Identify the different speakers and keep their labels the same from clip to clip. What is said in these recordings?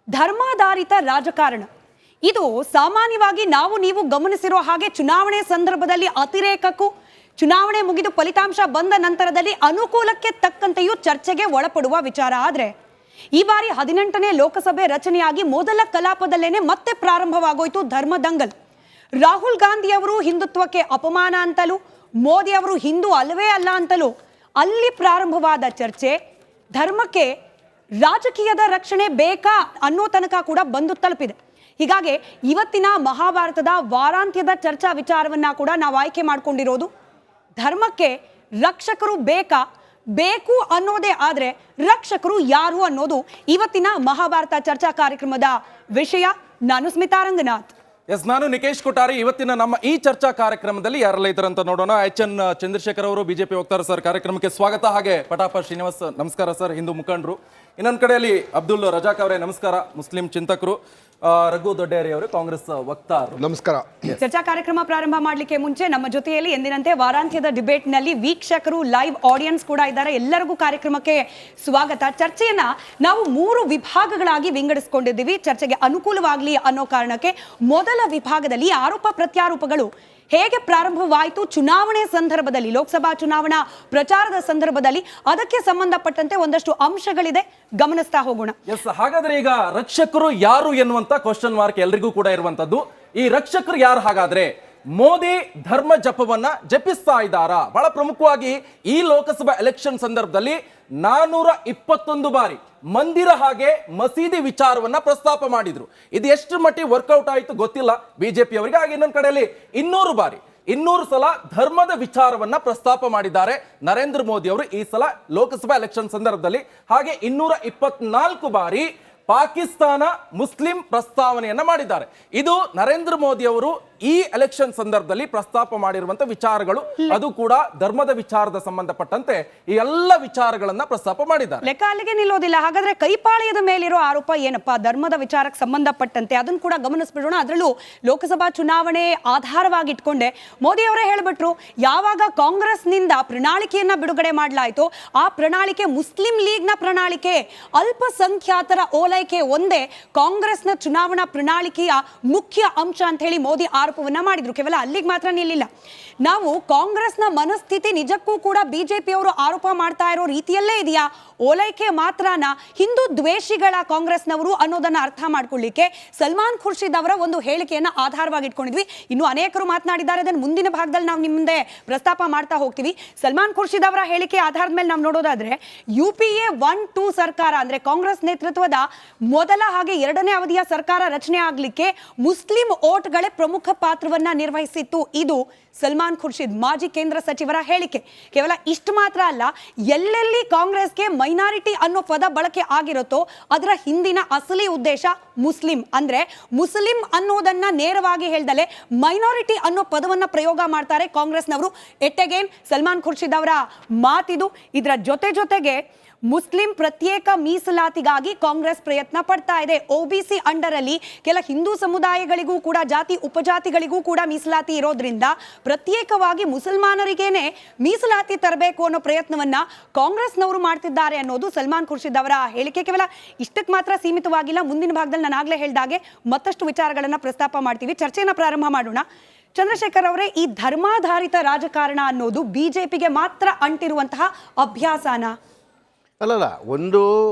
Speaker 1: ಧರ್ಮಾಧಾರಿತ ರಾಜಕಾರಣ ಇದು ಸಾಮಾನ್ಯವಾಗಿ ನಾವು ನೀವು ಗಮನಿಸಿರೋ ಹಾಗೆ ಚುನಾವಣೆ ಸಂದರ್ಭದಲ್ಲಿ ಅತಿರೇಕಕ್ಕೂ ಚುನಾವಣೆ ಮುಗಿದು ಫಲಿತಾಂಶ ಬಂದ ನಂತರದಲ್ಲಿ ಅನುಕೂಲಕ್ಕೆ ತಕ್ಕಂತೆಯೂ ಚರ್ಚೆಗೆ ಒಳಪಡುವ ವಿಚಾರ. ಆದರೆ ಈ ಬಾರಿ 18ನೇ ಲೋಕಸಭೆ ರಚನೆಯಾಗಿ ಮೊದಲ ಕಲಾಪದಲ್ಲೇನೆ ಮತ್ತೆ ಪ್ರಾರಂಭವಾಗೋಯ್ತು ಧರ್ಮದಂಗಲ್. ರಾಹುಲ್ ಗಾಂಧಿ ಅವರು ಹಿಂದುತ್ವಕ್ಕೆ ಅಪಮಾನ ಅಂತಲೂ ಮೋದಿ ಅವರು ಹಿಂದೂ ಅಲ್ಲವೇ ಅಲ್ಲ ಅಂತಲೂ ಅಲ್ಲಿ ಪ್ರಾರಂಭವಾದ ಚರ್ಚೆ ಧರ್ಮಕ್ಕೆ ರಾಜಕೀಯದ ರಕ್ಷಣೆ ಬೇಕಾ ಅನ್ನೋ ತನಕ ಕೂಡ ಬಂದು ತಲುಪಿದೆ. ಹೀಗಾಗಿ ಇವತ್ತಿನ ಮಹಾಭಾರತದ ವಾರಾಂತ್ಯದ ಚರ್ಚಾ ವಿಚಾರವನ್ನ ಕೂಡ ನಾವು ಆಯ್ಕೆ ಮಾಡಿಕೊಂಡಿರೋದು ಧರ್ಮಕ್ಕೆ ರಕ್ಷಕರು ಬೇಕು ಅನ್ನೋದೇ ಆದ್ರೆ ರಕ್ಷಕರು ಯಾರು ಅನ್ನೋದು ಇವತ್ತಿನ ಮಹಾಭಾರತ ಚರ್ಚಾ ಕಾರ್ಯಕ್ರಮದ ವಿಷಯ. ನಾನು ಸ್ಮಿತಾ ರಂಗನಾಥ್.
Speaker 2: ನಾನು ನಿಕೇಶ್ ಕೊಠಾರಿ. ಇವತ್ತಿನ ನಮ್ಮ ಈ ಚರ್ಚಾ ಕಾರ್ಯಕ್ರಮದಲ್ಲಿ ಯಾರೆಲ್ಲ ಇದ್ದಾರಂತ ನೋಡೋಣ. ಎನ್ ಚಂದ್ರಶೇಖರ್ ಅವರು ಬಿಜೆಪಿ ವಕ್ತಾರ ಸರ್, ಕಾರ್ಯಕ್ರಮಕ್ಕೆ ಸ್ವಾಗತ. ಹಾಗೆ ಪಟಾಪ ಶ್ರೀನಿವಾಸ್ ನಮಸ್ಕಾರ ಸರ್, ಹಿಂದೂ ಮುಖಂಡರು. ಇನ್ನೊಂದು ಕಡೆಯಲ್ಲಿ ಅಬ್ದುಲ್ ರಜಾಕ್ ಅವರೇ ನಮಸ್ಕಾರ, ಮುಸ್ಲಿಂ ಚಿಂತಕರು. ರಘು ದೊಡ್ಡೇರಿ ಅವರು ಕಾಂಗ್ರೆಸ್ ವಕ್ತಾರರು, ನಮಸ್ಕಾರ.
Speaker 1: ಚರ್ಚಾ ಕಾರ್ಯಕ್ರಮ ಪ್ರಾರಂಭ ಮಾಡಲಿಕ್ಕೆ ಮುಂಚೆ ನಮ್ಮ ಜೊತೆಯಲ್ಲಿ ಎಂದಿನಂತೆ ವಾರಾಂತ್ಯದ ಡಿಬೇಟ್ ನಲ್ಲಿ ವೀಕ್ಷಕರು, ಲೈವ್ ಆಡಿಯನ್ಸ್ ಕೂಡ ಇದ್ದಾರೆ. ಎಲ್ಲರಿಗೂ ಕಾರ್ಯಕ್ರಮಕ್ಕೆ ಸ್ವಾಗತ. ಚರ್ಚೆಯನ್ನ ನಾವು 3 ವಿಭಾಗಗಳಾಗಿ ವಿಂಗಡಿಸಿಕೊಂಡಿದ್ದೀವಿ, ಚರ್ಚೆಗೆ ಅನುಕೂಲವಾಗಲಿ ಅನ್ನೋ ಕಾರಣಕ್ಕೆ. ಮೊದಲ ವಿಭಾಗದಲ್ಲಿ ಆರೋಪ ಪ್ರತ್ಯಾರೋಪಗಳು ಹೇಗೆ ಪ್ರಾರಂಭವಾಯಿತು ಚುನಾವಣೆ ಸಂದರ್ಭದಲ್ಲಿ, ಲೋಕಸಭಾ ಚುನಾವಣಾ ಪ್ರಚಾರದ ಸಂದರ್ಭದಲ್ಲಿ, ಅದಕ್ಕೆ ಸಂಬಂಧಪಟ್ಟಂತೆ ಒಂದಷ್ಟು ಅಂಶಗಳಿದೆ, ಗಮನಿಸ್ತಾ ಹೋಗೋಣ.
Speaker 2: ಹಾಗಾದ್ರೆ ಈಗ ರಕ್ಷಕರು ಯಾರು ಎನ್ನುವಂತ ಕ್ವಶನ್ ಮಾರ್ಕ್ ಎಲ್ರಿಗೂ ಕೂಡ ಇರುವಂತದ್ದು. ಈ ರಕ್ಷಕರು ಯಾರು? ಹಾಗಾದ್ರೆ ಮೋದಿ ಧರ್ಮ ಜಪವನ್ನ ಜಪಿಸ್ತಾ ಇದ್ದಾರಾ? ಬಹಳ ಪ್ರಮುಖವಾಗಿ ಈ ಲೋಕಸಭಾ ಎಲೆಕ್ಷನ್ ಸಂದರ್ಭದಲ್ಲಿ 421 ಬಾರಿ ಮಂದಿರ ಹಾಗೆ ಮಸೀದಿ ವಿಚಾರವನ್ನ ಪ್ರಸ್ತಾಪ ಮಾಡಿದ್ರು. ಇದು ಎಷ್ಟು ಮಟ್ಟಿಗೆ ವರ್ಕೌಟ್ ಆಯಿತು ಗೊತ್ತಿಲ್ಲ ಬಿಜೆಪಿ ಅವರಿಗೆ. ಹಾಗೆ ಇನ್ನೊಂದು ಕಡೆಯಲ್ಲಿ 200 ಸಲ ಧರ್ಮದ ವಿಚಾರವನ್ನ ಪ್ರಸ್ತಾಪ ಮಾಡಿದ್ದಾರೆ ನರೇಂದ್ರ ಮೋದಿ ಅವರು ಈ ಸಲ ಲೋಕಸಭಾ ಎಲೆಕ್ಷನ್ ಸಂದರ್ಭದಲ್ಲಿ. ಹಾಗೆ 224 ಬಾರಿ ಪಾಕಿಸ್ತಾನ ಮುಸ್ಲಿಂ ಪ್ರಸ್ತಾವನೆಯನ್ನ ಮಾಡಿದ್ದಾರೆ. ಇದು ನರೇಂದ್ರ ಮೋದಿ ಅವರು ಈ ಎಲೆಕ್ಷನ್ ಸಂದರ್ಭದಲ್ಲಿ ಪ್ರಸ್ತಾಪ ಮಾಡಿರುವಂತಹ ವಿಚಾರಗಳು. ಅದು ಕೂಡ ಧರ್ಮದ ವಿಚಾರದ ಸಂಬಂಧಪಟ್ಟಂತೆ ಈ ಎಲ್ಲ ವಿಚಾರಗಳನ್ನ ಪ್ರಸ್ತಾಪ ಮಾಡಿದ್ದಾರೆ.
Speaker 1: ಲೆಕ್ಕ ಅಲ್ಲಿಗೆ ನಿಲ್ಲೋದಿಲ್ಲ. ಹಾಗಾದ್ರೆ ಕೈಪಾಳ್ಯದ ಮೇಲಿರೋ ಆರೋಪ ಏನಪ್ಪಾ ಧರ್ಮದ ವಿಚಾರಕ್ಕೆ ಸಂಬಂಧಪಟ್ಟಂತೆ? ಅದನ್ನು ಕೂಡ ಗಮನಿಸ್ಬಿಡೋಣ. ಅದರಲ್ಲೂ ಲೋಕಸಭಾ ಚುನಾವಣೆ ಆಧಾರವಾಗಿ ಇಟ್ಕೊಂಡೆ ಮೋದಿ ಅವರೇ ಹೇಳ್ಬಿಟ್ರು, ಯಾವಾಗ ಕಾಂಗ್ರೆಸ್ನಿಂದ ಪ್ರಣಾಳಿಕೆಯನ್ನ ಬಿಡುಗಡೆ ಮಾಡಲಾಯಿತು, ಆ ಪ್ರಣಾಳಿಕೆ ಮುಸ್ಲಿಂ ಲೀಗ್ನ ಪ್ರಣಾಳಿಕೆ, ಅಲ್ಪಸಂಖ್ಯಾತರ ಓಲೈಕೆ ಒಂದೇ ಕಾಂಗ್ರೆಸ್ನ ಚುನಾವಣಾ ಪ್ರಣಾಳಿಕೆಯ ಮುಖ್ಯ ಅಂಶ ಅಂತ ಹೇಳಿ ಮೋದಿ ಆರೋಪವನ್ನ ಮಾಡಿದ್ರು. ಕೇವಲ ಅಲ್ಲಿಗೆ ಮಾತ್ರ ನಿಲ್ಲಿಲ್ಲ. ನಾವು ಕಾಂಗ್ರೆಸ್ನ ಮನಸ್ಥಿತಿ ನಿಜಕ್ಕೂ ಕೂಡ ಬಿಜೆಪಿ ಅವರು ಆರೋಪ ಮಾಡ್ತಾ ಇರೋ ರೀತಿಯಲ್ಲೇ ಇದೆಯಾ? ಓಲೈಕೆ ಮಾತ್ರನ ಹಿಂದೂ ದ್ವೇಷಿಗಳ ಕಾಂಗ್ರೆಸ್ನವರು ಅನ್ನೋದನ್ನ ಅರ್ಥ ಮಾಡ್ಕೊಳ್ಳಿಕ್ಕೆ ಸಲ್ಮಾನ್ ಖುರ್ಷಿದ್ ಅವರ ಒಂದು ಹೇಳಿಕೆಯನ್ನ ಆಧಾರವಾಗಿ ಇಟ್ಕೊಂಡಿದ್ವಿ. ಇನ್ನು ಅನೇಕರು ಮಾತನಾಡಿದ್ದಾರೆ, ಅದನ್ನು ಮುಂದಿನ ಭಾಗದಲ್ಲಿ ನಾವು ನಿಮ್ಮ ಮುಂದೆ ಪ್ರಸ್ತಾಪ ಮಾಡ್ತಾ ಹೋಗ್ತೀವಿ. ಸಲ್ಮಾನ್ ಖುರ್ಷಿದ್ ಅವರ ಹೇಳಿಕೆ ಆಧಾರದ ಮೇಲೆ ನಾವು ನೋಡೋದಾದ್ರೆ UPA 1-2 ಸರ್ಕಾರ ಅಂದ್ರೆ ಕಾಂಗ್ರೆಸ್ ನೇತೃತ್ವದ ಮೊದಲ ಹಾಗೆ 2ನೇ ಅವಧಿಯ ಸರ್ಕಾರ ರಚನೆ ಆಗ್ಲಿಕ್ಕೆ ಮುಸ್ಲಿಂ ಓಟ್ಗಳೇ ಪ್ರಮುಖ ಪಾತ್ರವನ್ನ ನಿರ್ವಹಿಸಿತ್ತು. ಇದು ಸಲ್ಮಾನ್ ಖುರ್ಷಿದ್ ಮಾಜಿ ಕೇಂದ್ರ ಸಚಿವರ ಹೇಳಿಕೆ. ಕೇವಲ ಇಷ್ಟು ಮಾತ್ರ ಅಲ್ಲ, ಎಲ್ಲೆಲ್ಲಿ ಕಾಂಗ್ರೆಸ್ಗೆ ಮೈನಾರಿಟಿ ಅನ್ನೋ ಪದ ಬಳಕೆ ಆಗಿರುತ್ತೋ ಅದರ ಹಿಂದಿನ ಅಸಲಿ ಉದ್ದೇಶ ಮುಸ್ಲಿಂ. ಅಂದ್ರೆ ಮುಸ್ಲಿಂ ಅನ್ನೋದನ್ನ ನೇರವಾಗಿ ಹೇಳ್ದಲೆ ಮೈನಾರಿಟಿ ಅನ್ನೋ ಪದವನ್ನ ಪ್ರಯೋಗ ಮಾಡ್ತಾರೆ ಕಾಂಗ್ರೆಸ್ನವರು. ಎಟ್ ಅಗೇನ್ ಸಲ್ಮಾನ್ ಖುರ್ಷಿದ್ ಅವರ ಮಾತಿದು. ಇದರ ಜೊತೆಗೆ ಮುಸ್ಲಿಂ ಪ್ರತ್ಯೇಕ ಮೀಸಲಾತಿಗಾಗಿ ಕಾಂಗ್ರೆಸ್ ಪ್ರಯತ್ನ ಪಡ್ತಾ ಇದೆ. OBC ಅಂಡರ್ ಅಲ್ಲಿ ಕೆಲ ಹಿಂದೂ ಸಮುದಾಯಗಳಿಗೂ ಕೂಡ ಜಾತಿ ಉಪಜಾತಿಗಳಿಗೂ ಕೂಡ ಮೀಸಲಾತಿ ಇರೋದ್ರಿಂದ ಪ್ರತ್ಯೇಕವಾಗಿ ಮುಸಲ್ಮಾನರಿಗೇನೆ ಮೀಸಲಾತಿ ತರಬೇಕು ಅನ್ನೋ ಪ್ರಯತ್ನವನ್ನ ಕಾಂಗ್ರೆಸ್ನವರು ಮಾಡ್ತಿದ್ದಾರೆ ಅನ್ನೋದು ಸಲ್ಮಾನ್ ಖುರ್ಷಿದ್ ಅವರ ಹೇಳಿಕೆ. ಕೇವಲ ಇಷ್ಟಕ್ಕೆ ಮಾತ್ರ ಸೀಮಿತವಾಗಿಲ್ಲ. ಮುಂದಿನ ಭಾಗದಲ್ಲಿ ನಾನು ಆಗ್ಲೇ ಹೇಳಿದಾಗೆ ಮತ್ತಷ್ಟು ವಿಚಾರಗಳನ್ನ ಪ್ರಸ್ತಾಪ ಮಾಡ್ತೀವಿ. ಚರ್ಚೆಯನ್ನ ಪ್ರಾರಂಭ ಮಾಡೋಣ. ಚಂದ್ರಶೇಖರ್ ಅವರೇ, ಈ ಧರ್ಮಾಧಾರಿತ ರಾಜಕಾರಣ ಅನ್ನೋದು ಬಿಜೆಪಿಗೆ ಮಾತ್ರ ಅಂಟಿರುವಂತಹ ಅಭ್ಯಾಸನ?
Speaker 3: ಅಲ್ಲಲ್ಲ, ಒಂದು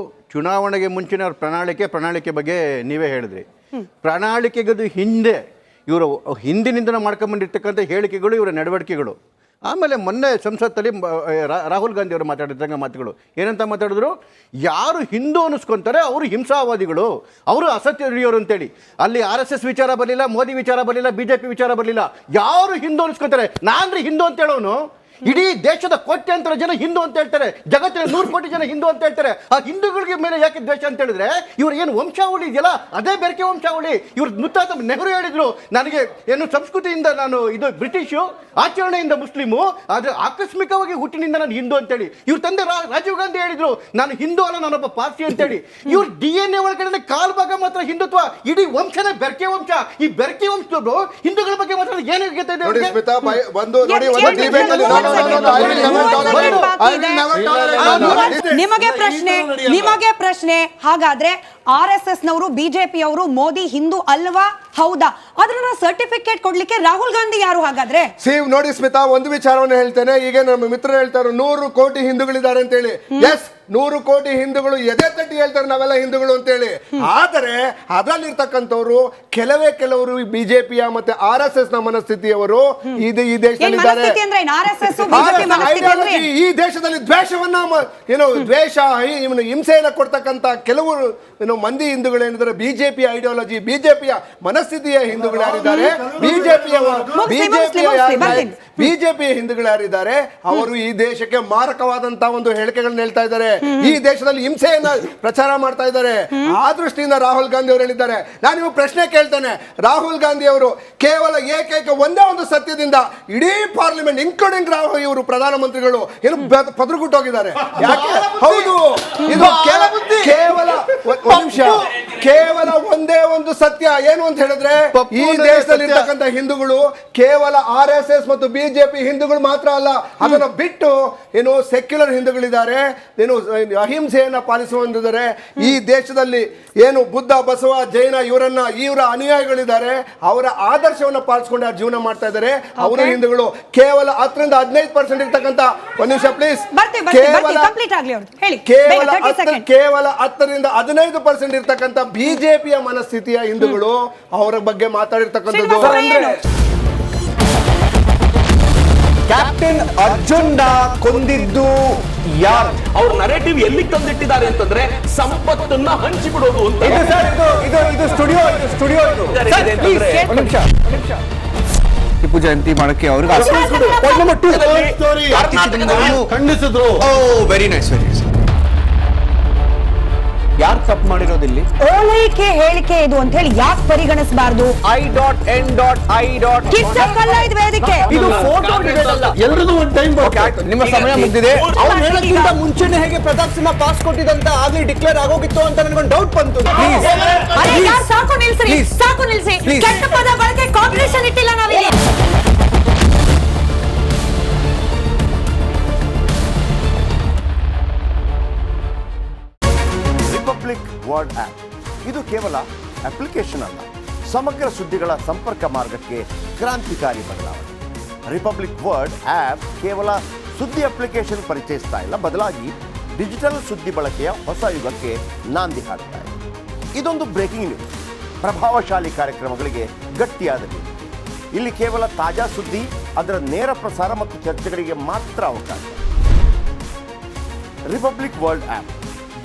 Speaker 3: ಚುನಾವಣೆಗೆ ಮುಂಚಿನ ಪ್ರಣಾಳಿಕೆ ಬಗ್ಗೆ ನೀವೇ ಹೇಳಿದ್ರಿ. ಪ್ರಣಾಳಿಕೆಗದು ಹಿಂದೆ ಇವರು ಹಿಂದಿನಿಂದ ಮಾಡ್ಕೊಂಡ್ಬಂದಿರ್ತಕ್ಕಂಥ ಹೇಳಿಕೆಗಳು, ಇವರ ನಡವಳಿಕೆಗಳು. ಆಮೇಲೆ ಮೊನ್ನೆ ಸಂಸತ್ತಲ್ಲಿ ರಾಹುಲ್ ಗಾಂಧಿ ಅವರು ಮಾತಾಡಿದಂಥ ಮಾತುಗಳು ಏನಂತ ಮಾತಾಡಿದ್ರು? ಯಾರು ಹಿಂದೂ ಅನ್ನಿಸ್ಕೊಂತಾರೆ ಅವರು ಹಿಂಸಾವಾದಿಗಳು, ಅವರು ಅಸತ್ಯರಿಯೋರು ಅಂತೇಳಿ. ಅಲ್ಲಿ RSS ವಿಚಾರ ಬರಲಿಲ್ಲ, ಮೋದಿ ವಿಚಾರ ಬರಲಿಲ್ಲ, BJP ವಿಚಾರ ಬರಲಿಲ್ಲ. ಯಾರು ಹಿಂದೂ ಅನ್ನಿಸ್ಕೊಂತಾರೆ, ನಾನ್ರಿ ಹಿಂದೂ ಅಂತ ಹೇಳೋನು. ಇಡೀ ದೇಶದ ಕೋಟ್ಯಾಂತರ ಜನ ಹಿಂದೂ ಅಂತ ಹೇಳ್ತಾರೆ, ಜಗತ್ತಿನ 100 ಕೋಟಿ ಜನ ಹಿಂದೂ ಅಂತ ಹೇಳ್ತಾರೆ. ಆ ಹಿಂದೂಗಳಿಗೆ ಮೇಲೆ ಯಾಕೆ ದ್ವೇಷ ಅಂತ ಹೇಳಿದ್ರೆ, ಇವ್ರು ಏನು ವಂಶಾವಳಿ ಇದೆಯಲ್ಲ ಅದೇ ಬೆರಕೆ ವಂಶಾವಳಿ. ಇವ್ರು ಮುತ್ತಾತ ನೆಹರು ಹೇಳಿದ್ರು, ನನಗೆ ಏನು ಸಂಸ್ಕೃತಿಯಿಂದ ನಾನು ಇದು ಬ್ರಿಟಿಷು, ಆಚರಣೆಯಿಂದ ಮುಸ್ಲಿಮು, ಆದರೆ ಆಕಸ್ಮಿಕವಾಗಿ ಹುಟ್ಟಿನಿಂದ ನಾನು ಹಿಂದೂ ಅಂತೇಳಿ. ಇವ್ರ ತಂದೆ ರಾಜೀವ್ ಗಾಂಧಿ ಹೇಳಿದ್ರು, ನಾನು ಹಿಂದೂ ಅಲ್ಲ, ನಾನೊಬ್ಬ ಪಾರ್ಸಿ ಅಂತೇಳಿ. ಇವ್ರ DNA ಒಳಗಡೆ ಕಾಲ್ ಭಾಗ ಮಾತ್ರ ಹಿಂದುತ್ವ, ಇಡೀ ವಂಶನೇ ಬೆರಕೆ ವಂಶ. ಈ ಬೆರಕೆ ವಂಶದವರು ಹಿಂದೂಗಳ ಬಗ್ಗೆ ಮಾತ್ರ ಏನು
Speaker 1: ನಿಮಗೆ ಪ್ರಶ್ನೆ ಹಾಗಾದ್ರೆ RSS ನವರು ಬಿಜೆಪಿ ಅವರು ಮೋದಿ ಹಿಂದೂ ಅಲ್ವಾ ಹೌದಾ ಅದನ್ನ ಸರ್ಟಿಫಿಕೇಟ್ ಕೊಡ್ಲಿಕ್ಕೆ ರಾಹುಲ್ ಗಾಂಧಿ ಯಾರು ಹಾಗಾದ್ರೆ?
Speaker 4: ಸೇವ್ ನೋಡಿ ಸ್ಮಿತಾ, ಒಂದು ವಿಚಾರವನ್ನು ಹೇಳ್ತೇನೆ. ಈಗ ನಮ್ಮ ಮಿತ್ರರು ಹೇಳ್ತಾರೆ 100 ಕೋಟಿ ಹಿಂದೂಗಳಿದ್ದಾರೆ ಅಂತ ಹೇಳಿ. ಎಸ್, 100 ಕೋಟಿ ಹಿಂದೂಗಳು ಎದೆ ತಟ್ಟಿ ಹೇಳ್ತಾರೆ ನಾವೆಲ್ಲ ಹಿಂದೂಗಳು ಅಂತ ಹೇಳಿ. ಆದರೆ ಅದರಲ್ಲಿರ್ತಕ್ಕಂಥವ್ರು ಕೆಲವರು ಬಿಜೆಪಿಯ ಮತ್ತೆ RSS ನ ಮನಸ್ಥಿತಿಯವರು ಈ ದೇಶದಲ್ಲಿದ್ದಾರೆ. ಈ ದೇಶದಲ್ಲಿ ದ್ವೇಷವನ್ನ ದ್ವೇಷ ಹಿಂಸೆಯನ್ನ ಕೊಡ್ತಕ್ಕಂಥ ಕೆಲವರು ಮಂದಿ ಹಿಂದೂಗಳು ಏನಿದ್ದಾರೆ ಬಿಜೆಪಿ ಐಡಿಯಾಲಜಿ ಬಿಜೆಪಿಯ ಮನಸ್ಥಿತಿಯ ಹಿಂದೂಗಳು ಯಾರಿದ್ದಾರೆ, ಬಿಜೆಪಿಯ ಹಿಂದೂಗಳು ಯಾರಿದ್ದಾರೆ ಅವರು ಈ ದೇಶಕ್ಕೆ ಮಾರಕವಾದಂತಹ ಒಂದು ಹೇಳಿಕೆಗಳನ್ನ ಹೇಳ್ತಾ ಇದ್ದಾರೆ. ಈ ದೇಶದಲ್ಲಿ ಹಿಂಸೆಯನ್ನ ಪ್ರಚಾರ ಮಾಡ್ತಾ ಇದ್ದಾರೆ. ಆ ದೃಷ್ಟಿಯಿಂದ ರಾಹುಲ್ ಗಾಂಧಿ ಅವರು ಹೇಳಿದ್ದಾರೆ. ನಾನು ನಿಮಗೆ ಪ್ರಶ್ನೆ ಕೇಳ್ತೇನೆ, ರಾಹುಲ್ ಗಾಂಧಿ ಅವರು ಕೇವಲ ಏಕೈಕ ಒಂದೇ ಒಂದು ಸತ್ಯದಿಂದ ಇಡೀ ಪಾರ್ಲಿಮೆಂಟ್ ಇನ್ಕ್ಲೂಡಿಂಗ್ ರಾಹುಲ್ ಇವರು ಪ್ರಧಾನಮಂತ್ರಿಗಳು ಏನು ಪದರುಗುಟ್ಟೋಗಿದ್ದಾರೆ. ಯಾಕೆ? ಹೌದು, ಇದು ಕೇವಲ ಒಂದೇ ಒಂದು ಸತ್ಯ ಏನು ಅಂತ ಹೇಳಿದ್ರೆ ಈ ದೇಶದಲ್ಲಿ ಇರ್ತಕ್ಕಂಥ ಹಿಂದೂಗಳು ಕೇವಲ RSS ಮತ್ತು ಬಿಜೆಪಿ ಹಿಂದೂಗಳು ಮಾತ್ರ ಅಲ್ಲ, ಅದನ್ನ ಬಿಟ್ಟು ಏನು ಸೆಕ್ಯುಲರ್ ಹಿಂದೂಗಳಿದ್ದಾರೆ, ಏನು ಅಹಿಂಸೆಯನ್ನ ಪಾಲಿಸುವಂತಿದ್ದಾರೆ. ಈ ದೇಶದಲ್ಲಿ ಏನು ಬುದ್ಧ ಬಸವ ಜೈನ ಇವರ ಅನುಯಾಯಿಗಳಿದ್ದಾರೆ, ಅವರ ಆದರ್ಶವನ್ನ ಪಾಲಿಸಿಕೊಂಡು ಜೀವನ ಮಾಡ್ತಾ ಇದ್ದಾರೆ. ಅವರು ಹಿಂದೂಗಳು ಕೇವಲ 10 ರಿಂದ 15% ಇರ್ತಕ್ಕಂಥ ಒಂದು ನಿಮಿಷ ಪ್ಲೀಸ್, ಕೇವಲ 10 ರಿಂದ 15% ಇರ್ತಕ್ಕಂಥ ಬಿಜೆಪಿಯ ಮನಸ್ಥಿತಿಯ ಹಿಂದೂಗಳು ಅವರ ಬಗ್ಗೆ ಮಾತಾಡಿರ್ತಕ್ಕಂಥದ್ದು.
Speaker 5: ಕ್ಯಾಪ್ಟನ್ ಅರ್ಜುನ್ ಕೊಂದಿದ್ದು ಯಾರು?
Speaker 6: ಅವ್ರ ನರೇಟಿವ್ ಎಲ್ಲಿ ತಂದಿಟ್ಟಿದ್ದಾರೆ ಅಂತಂದ್ರೆ ಸಂಪತ್ತನ್ನ ಹಂಚಿಬಿಡೋದು ಅಂತ.
Speaker 5: ಇದು ಸ್ಟುಡಿಯೋ ಟಿಪ್ಪು ಜಯಂತಿ ಮಾಡಕ್ಕೆ ಅವ್ರಿಗೆ
Speaker 6: ಖಂಡಿಸಿದ್ರು.
Speaker 5: Very nice. ಯಾರು ತಪ್ಪು ಮಾಡಿರೋದಿಲ್ಲಿ?
Speaker 1: ಓಲೈಕೆ ಹೇಳಿಕೆ ಇದು ಅಂತ ಹೇಳಿ ಯಾಕೆ ಪರಿಗಣಿಸಬಾರದು?
Speaker 5: I.N.I.
Speaker 1: ವೇದಿಕೆ
Speaker 5: ಇದು ಫೋಟೋ ಡಿಬೇಟ್ ಅಲ್ಲ.
Speaker 6: ಎಲ್ರದ್ದು ಒಂದು ಟೈಮ್
Speaker 5: ನಿಮ್ಮ ಸಮಯ ಮುಗಿದಿದೆ. ಅವ್ರು ಹೇಳಕ್ಕಿಂತ ಮುಂಚೆನೆ ಹೇಗೆ ಪ್ರತಾಪ್ ಸಿಂಹ ಪಾಸ್ ಕೊಟ್ಟಿದಂತ ಆಗ್ಲಿ ಡಿಕ್ಲೇರ್ ಆಗೋಗಿತ್ತು ಅಂತ ನನಗೊಂದು ಡೌಟ್ ಬಂತು.
Speaker 1: ಸಾಕು ನಿಲ್ಸಿ. ಕೆಟ್ಟ ಪದ ಬಳಕೆ ಕಾಂಬಿನೇಷನ್ ಇಟ್ಟಿಲ್ಲ ನಾವಿಲ್ಲಿ.
Speaker 7: ರಿಪಬ್ಲಿಕ್ ವರ್ಡ್ ಆಪ್ ಇದು ಕೇವಲ ಅಪ್ಲಿಕೇಶನ್ ಅಲ್ಲ, ಸಮಗ್ರ ಸುದ್ದಿಗಳ ಸಂಪರ್ಕ ಮಾರ್ಗಕ್ಕೆ ಕ್ರಾಂತಿಕಾರಿ ಬದಲಾವಣೆ. ರಿಪಬ್ಲಿಕ್ ವರ್ಡ್ ಆಪ್ ಕೇವಲ ಸುದ್ದಿ ಅಪ್ಲಿಕೇಶನ್ ಪರಿಚಯಿಸ್ತಾ ಇಲ್ಲ, ಬದಲಾಗಿ ಡಿಜಿಟಲ್ ಸುದ್ದಿ ಬಳಕೆಯ ಹೊಸ ಯುಗಕ್ಕೆ ನಾಂದಿ ಹಾಡ್ತಾ ಇದೆ. ಇದೊಂದು ಬ್ರೇಕಿಂಗ್ ನ್ಯೂಸ್, ಪ್ರಭಾವಶಾಲಿ ಕಾರ್ಯಕ್ರಮಗಳಿಗೆ ಗಟ್ಟಿಯಾದ ನ್ಯೂಸ್. ಇಲ್ಲಿ ಕೇವಲ ತಾಜಾ ಸುದ್ದಿ, ಅದರ ನೇರ ಪ್ರಸಾರ ಮತ್ತು ಚರ್ಚೆಗಳಿಗೆ ಮಾತ್ರ ಅವಕಾಶ. ರಿಪಬ್ಲಿಕ್ ವರ್ಲ್ಡ್ ಆಪ್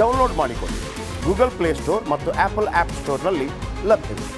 Speaker 7: ಡೌನ್ಲೋಡ್ ಮಾಡಿಕೊಳ್ಳಿ. ಗೂಗಲ್ ಪ್ಲೇ ಸ್ಟೋರ್ ಮತ್ತು ಆಪಲ್ ಆಪ್ ಸ್ಟೋರ್ನಲ್ಲಿ ಲಭ್ಯವಿದೆ.